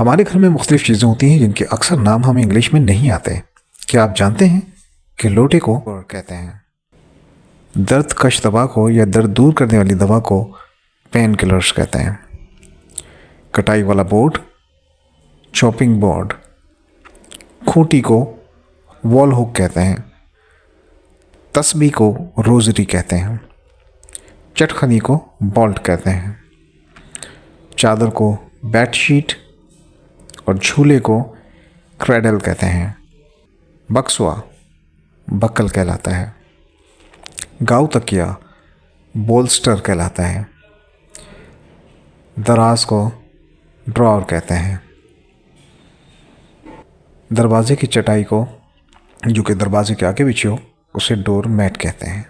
हमारे घर में मुख्तलिफ़ चीज़ें होती हैं जिनके अक्सर नाम हमें इंग्लिश में नहीं आते। क्या आप जानते हैं कि लोटे को कहते हैं? दर्द कश दवा को या दर्द दूर करने वाली दवा को पेन किलर्स कहते हैं। कटाई वाला बोर्ड चॉपिंग बोर्ड, खूंटी को वॉल हुक कहते हैं, तस्बीह को रोजरी कहते हैं, चटखनी को बॉल्ट कहते हैं, चादर को बेडशीट और झूले को क्रेडल कहते हैं। बक्सवा बक्कल कहलाता है। गाँव तकिया बोल्स्टर कहलाता है। दराज को ड्रॉर कहते हैं। दरवाजे की चटाई को जो कि दरवाजे के आगे बिछी हो उसे डोर मैट कहते हैं।